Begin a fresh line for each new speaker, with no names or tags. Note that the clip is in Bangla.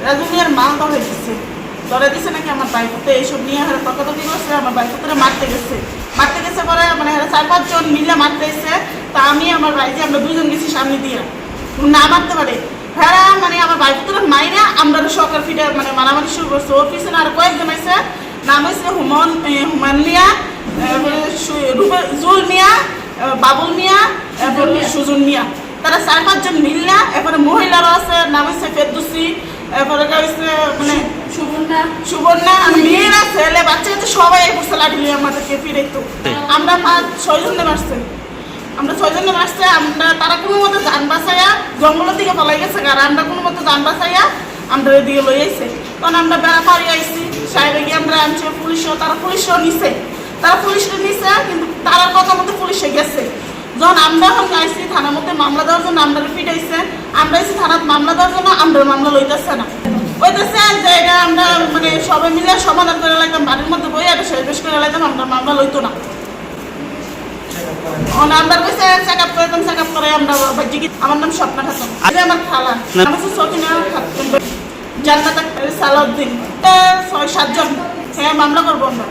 রাজুমিয়ার মালদা হয়ে গেছে, ধরে দিছে নাকি আমার বাইকতে এইসব নিয়ে তর্কাতর্কি করছে। আমার বাইকতে মারতে গেছে পরে মানে 4-5 জন মিলে মারতে এসে। তা আমি আমার বাইকে আমরা 2 জন গেছি সামনে দিয়ে, না মারতে পারে হ্যাঁ মানে আমার বাইকতে মাইরা আমরা সরকার ফিটে মানে মারামারি শুরু করছে। ওর পিছনে আর কয়েকজন আছে, নাম হয়েছে হুমান মিয়া, জুল মিয়া, বাবুল মিয়া, সুজন মিয়া। তারা 4-5 জন মিললা। এরপরে মহিলারও আছে, নাম হচ্ছে ফেরদৌসি, এরপরে হচ্ছে মানে সুবর্ণা, মেয়েরা ছেলে বাচ্চা কাচ্চা সবাই পড়ছে লাঠি নিয়ে আমাদেরকে ফিরাইতো। আমরা 5-6 জনে মারছে, আমরা তারা কোনো মতো যান বাঁচাইয়া জঙ্গলের দিকে পলাই গেছে। আর আমরা কোনো মতো যান বাঁচাইয়া আমরা এদিকে লই আইছে। তখন আমরা বেড়া পাড়ি আইসি, সাহেবে গিয়ে আমরা আনছি পুলিশও, তারা পুলিশও নিছে, কিন্তু তারা কথা মতো পুলিশে গেছে। যখন আমরা এখন আইসি থানার মধ্যে মামলা দেওয়ার জন্য আমরা পিটাইছে, আমরা আইসি থানার মামলা দেওয়ার জন্য আমরা মামলা লইতেছে না, যে এটা আমরা মানে সবাই মিলে সমাধান করে লাগতাম, বাড়ির মধ্যে বই একটা শেষ করে লাগতাম, আমরা মামলা লইতো না। আমরা কইছে চেক আপ করে আমরা আমার নাম স্বপ্না খাতুন, আমার খালা নাম হচ্ছে সকিনা খাতুন, জান্নাত সালাউদ্দিন। 6-7 জন হ্যাঁ মামলা করবো আমরা।